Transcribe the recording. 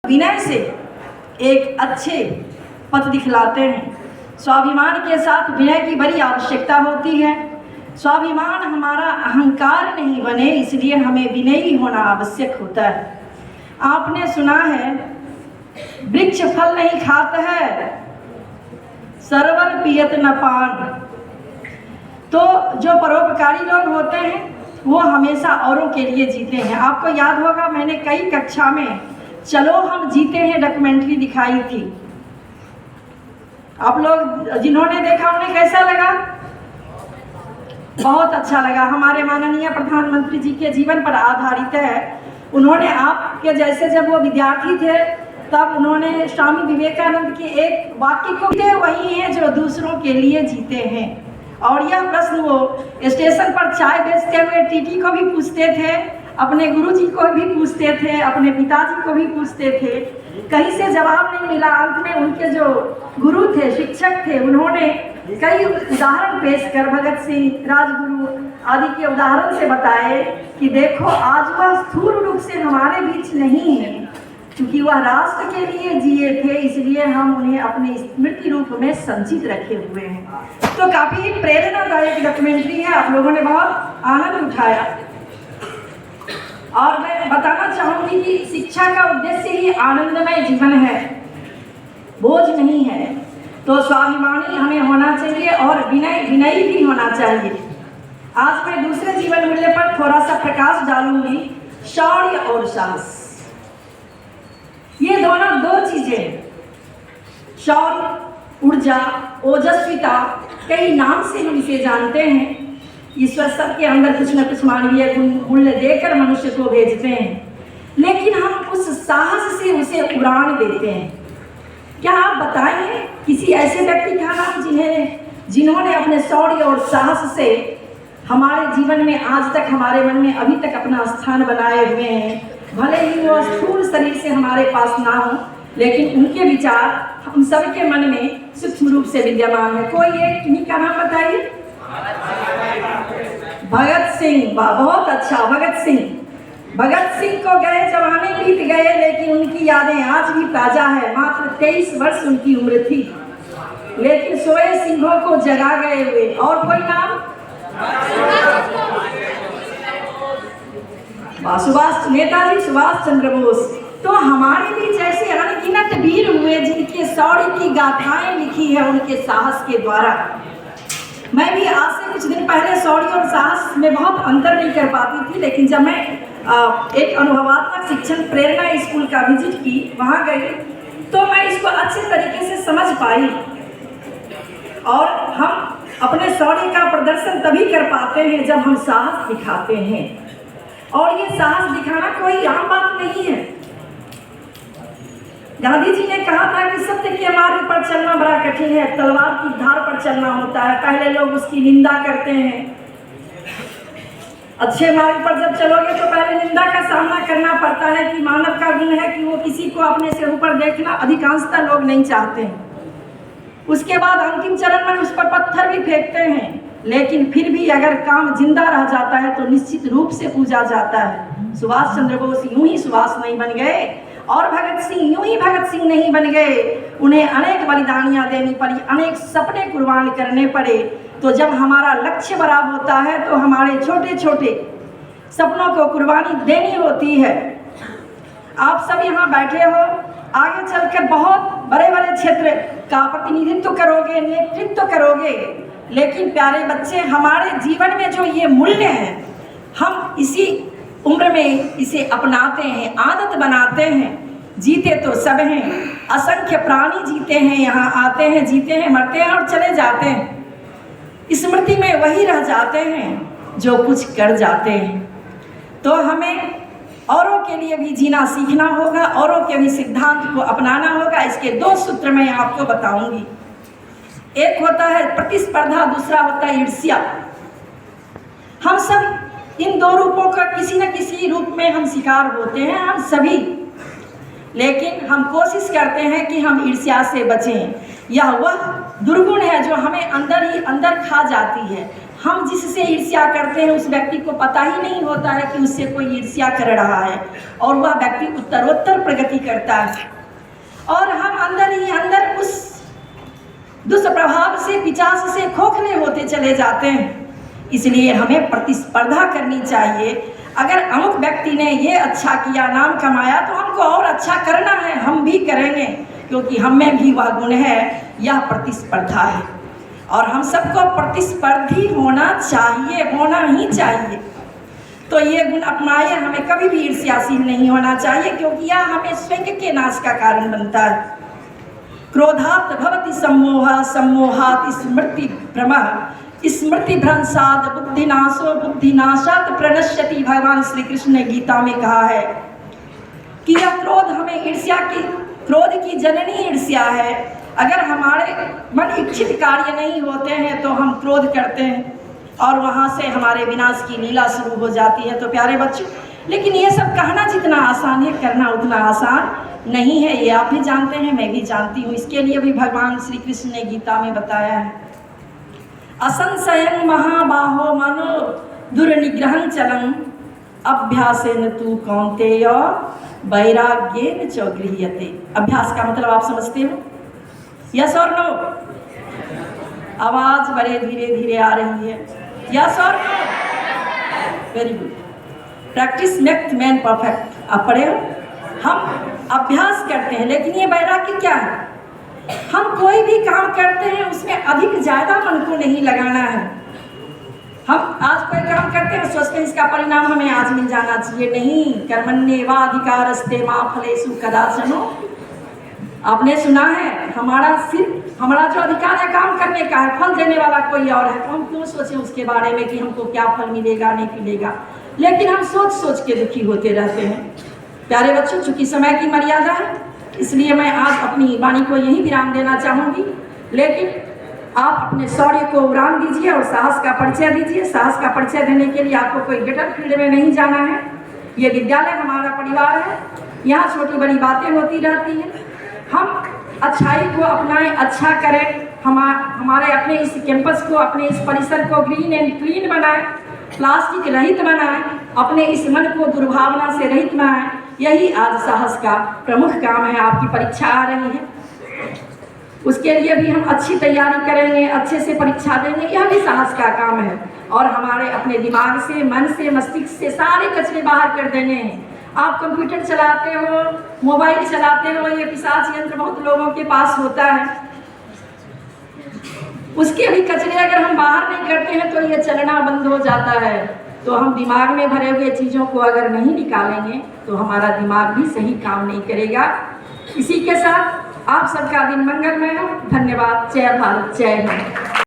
विनय से एक अच्छे पथ दिखलाते हैं। स्वाभिमान के साथ विनय की बड़ी आवश्यकता होती है। स्वाभिमान हमारा अहंकार नहीं बने, इसलिए हमें विनयी होना आवश्यक होता है। आपने सुना है वृक्ष फल नहीं खाता है, सरवर पियत न पान। तो जो परोपकारी लोग होते हैं वो हमेशा औरों के लिए जीते हैं। आपको याद होगा मैंने कई कक्षा में चलो हम जीते हैं डॉक्यूमेंट्री दिखाई थी। आप लोग जिन्होंने देखा उन्हें कैसा लगा? बहुत अच्छा लगा। हमारे माननीय प्रधानमंत्री जी के जीवन पर आधारित है। उन्होंने आपके जैसे जब वो विद्यार्थी थे तब उन्होंने स्वामी विवेकानंद के एक वाक्य को जीते वही हैं जो दूसरों के लिए जीते हैं। और यह प्रश्न वो स्टेशन पर चाय बेचते हुए टीटी को भी पूछते थे, अपने गुरुजी को भी पूछते थे, अपने पिताजी को भी पूछते थे। कहीं से जवाब नहीं मिला। अंत में उनके जो गुरु थे, शिक्षक थे, उन्होंने कई उदाहरण पेश कर भगत सिंह, राजगुरु आदि के उदाहरण से बताए कि देखो आज वह स्थूल रूप से हमारे बीच नहीं है, क्योंकि वह राष्ट्र के लिए जिए थे, इसलिए हम उन्हें अपने स्मृति रूप में संचित रखे हुए हैं। तो काफ़ी प्रेरणादायक डॉक्यूमेंट्री है, आप लोगों ने बहुत आनंद उठाया। और मैं बताना चाहूँगी कि शिक्षा का उद्देश्य ही आनंदमय जीवन है, बोझ नहीं है। तो स्वाभिमानी हमें होना चाहिए और विनयी भी होना चाहिए। आज मैं दूसरे जीवन मूल्य पर थोड़ा सा प्रकाश डालूंगी, शौर्य और साहस। ये दोनों दो चीजें हैं। शौर्य, ऊर्जा, ओजस्विता, कई नाम से हम इसे जानते हैं। ईश्वर सबके अंदर कुछ न कुछ मानवीय गुण मूल्य देकर मनुष्य को भेजते हैं, लेकिन हम उस साहस से उसे उड़ान देते हैं। क्या आप बताएंगे किसी ऐसे व्यक्ति का नाम जिन्होंने अपने शौर्य और साहस से हमारे जीवन में आज तक, हमारे मन में अभी तक अपना स्थान बनाए हुए हैं? भले ही वो स्थूल शरीर से हमारे पास ना हो, लेकिन उनके विचार हम सबके मन में सूक्ष्म रूप से विद्यमान है। कोई एक किन्हीं का नाम बताइए। भगत सिंह। बहुत अच्छा, भगत सिंह। भगत सिंह को गए जमाने बीत गए, लेकिन उनकी यादें आज भी ताजा है। मात्र 23 वर्ष उनकी उम्र थी, लेकिन सोए सिंहों को जगा गए हुए। और कोई नाम? सुभाष, नेताजी सुभाष चंद्र बोस। तो हमारे बीच ऐसे अनगिनत वीर हुए जिनके शौर्य की गाथाएं लिखी है उनके साहस के द्वारा। मैं भी आज से कुछ दिन पहले शौर्य और साहस में बहुत अंतर नहीं कर पाती थी, लेकिन जब मैं एक अनुभवात्मक शिक्षण प्रेरणा स्कूल का विजिट की, वहाँ गई, तो मैं इसको अच्छे तरीके से समझ पाई। और हम अपने शौर्य का प्रदर्शन तभी कर पाते हैं जब हम साहस दिखाते हैं। और ये साहस दिखाना कोई आम बात नहीं है। गांधी जी ने कहा था कि सत्य के मार्ग पर चलना बड़ा कठिन है, तलवार की धार पर चलना होता है। पहले लोग उसकी निंदा करते हैं। अच्छे मार्ग पर जब चलोगे तो पहले निंदा का सामना करना पड़ता है कि मानव का गुण है कि वो किसी को अपने से ऊपर देखना अधिकांशतः लोग नहीं चाहते हैं। उसके बाद अंतिम चरण में उस पर पत्थर भी फेंकते हैं, लेकिन फिर भी अगर काम जिंदा रह जाता है तो निश्चित रूप से पूजा जाता है। सुभाष चंद्र बोस यूं ही सुभाष नहीं बन गए, और भगत सिंह यूं ही भगत सिंह नहीं बन गए। उन्हें अनेक बलिदानियां देनी पड़ी, अनेक सपने कुर्बान करने पड़े। तो जब हमारा लक्ष्य बड़ा होता है तो हमारे छोटे छोटे सपनों को कुर्बानी देनी होती है। आप सब यहाँ बैठे हो, आगे चलकर बहुत बड़े बड़े क्षेत्र का प्रतिनिधित्व करोगे, नेतृत्व करोगे, लेकिन प्यारे बच्चे, हमारे जीवन में जो ये मूल्य है, हम इसी उम्र में इसे अपनाते हैं, आदत बनाते हैं। जीते तो सब हैं, असंख्य प्राणी जीते हैं, यहाँ आते हैं, जीते हैं, मरते हैं और चले जाते हैं। स्मृति में वही रह जाते हैं जो कुछ कर जाते हैं। तो हमें औरों के लिए भी जीना सीखना होगा, औरों के भी सिद्धांत को अपनाना होगा। इसके दो सूत्र मैं आपको बताऊंगी। एक होता है प्रतिस्पर्धा, दूसरा होता है ईर्ष्या। हम सब इन दो रूपों का किसी न किसी रूप में हम शिकार होते हैं, हम सभी। लेकिन हम कोशिश करते हैं कि हम ईर्ष्या से बचें। यह वह दुर्गुण है जो हमें अंदर ही अंदर खा जाती है। हम जिससे ईर्ष्या करते हैं उस व्यक्ति को पता ही नहीं होता है कि उससे कोई ईर्ष्या कर रहा है, और वह व्यक्ति उत्तरोत्तर प्रगति करता है, और हम अंदर ही अंदर उस दुष्प्रभाव से, पिचास से खोखले होते चले जाते हैं। इसलिए हमें प्रतिस्पर्धा करनी चाहिए। अगर अमुक व्यक्ति ने ये अच्छा किया, नाम कमाया, तो हमको और अच्छा करना है, हम भी करेंगे, क्योंकि हम में भी वह गुण है। यह प्रतिस्पर्धा है, और हम सबको प्रतिस्पर्धी होना चाहिए, होना ही चाहिए। तो ये गुण अपनाए, हमें कभी भी ईर्ष्याशील नहीं होना चाहिए, क्योंकि यह हमें स्वयं के नाश का कारण बनता है। क्रोधात् भवति सम्मोहः, सम्मोहात् स्मृति भ्रमः, स्मृति भ्रंशात् बुद्धिनाशो, बुद्धिनाशात् प्रणश्यति। भगवान श्री कृष्ण ने गीता में कहा है कि यह क्रोध हमें ईर्ष्या की, क्रोध की जननी ईर्ष्या है। अगर हमारे मन इच्छित कार्य नहीं होते हैं तो हम क्रोध करते हैं, और वहाँ से हमारे विनाश की लीला शुरू हो जाती है। तो प्यारे बच्चों, लेकिन ये सब कहना जितना आसान है, करना उतना आसान नहीं है। ये आप भी जानते हैं, मैं भी जानती हूँ। इसके लिए भी भगवान श्री कृष्ण ने गीता में बताया है, असंशयं महाबाहो मनो दुर्निग्रहं चलं, अभ्यासेन तु कौन्तेय वैराग्येन च गृह्यते। अभ्यास का मतलब आप समझते हो? यस और नो? आवाज बड़े धीरे धीरे आ रही है। यस और no? Very good. Practice makes man perfect. आप पढ़े हो? हम अभ्यास करते हैं, लेकिन ये वैराग्य क्या है? हम कोई भी काम करते हैं उसमें अधिक ज़्यादा मन को नहीं लगाना है। हम आज कोई काम करते हैं, सोचते हैं इसका परिणाम हमें आज मिल जाना चाहिए। नहीं, कर्मण्येवाधिकारस्ते मा फलेषु कदाचन। आपने सुना है, हमारा जो अधिकार है काम करने का है, फल देने वाला कोई और है। तो हम क्यों सोचें उसके बारे में कि हमको क्या फल मिलेगा, नहीं मिलेगा। लेकिन हम सोच सोच के दुखी होते रहते हैं। प्यारे बच्चों, चूंकि समय की मर्यादा है, इसलिए मैं आज अपनी वाणी को यही विराम देना चाहूँगी। लेकिन आप अपने शौर्य को उड़ान दीजिए और साहस का परिचय दीजिए। साहस का परिचय देने के लिए आपको कोई बैटल फील्ड में नहीं जाना है। ये विद्यालय हमारा परिवार है, यहाँ छोटी बड़ी बातें होती रहती हैं। हम अच्छाई को अपनाएं, अच्छा करें, हमारे अपने इस कैंपस को, अपने इस परिसर को ग्रीन एंड क्लीन बनाएं, प्लास्टिक रहित बनाएं, अपने इस मन को दुर्भावना से रहित बनाएं। यही आज साहस का प्रमुख काम है। आपकी परीक्षा आ रही है, उसके लिए भी हम अच्छी तैयारी करेंगे, अच्छे से परीक्षा देंगे, यह भी साहस का काम है। और हमारे अपने दिमाग से, मन से, मस्तिष्क से सारे कचरे बाहर कर देने हैं। आप कंप्यूटर चलाते हो, मोबाइल चलाते हो, ये पिशाच यंत्र बहुत लोगों के पास होता है, उसके भी कचरे अगर हम बाहर नहीं करते हैं तो ये चलना बंद हो जाता है। तो हम दिमाग में भरे हुए चीज़ों को अगर नहीं निकालेंगे तो हमारा दिमाग भी सही काम नहीं करेगा। इसी के साथ आप सबका दिन मंगलमय हो। धन्यवाद। जय भारत, जय हिंद।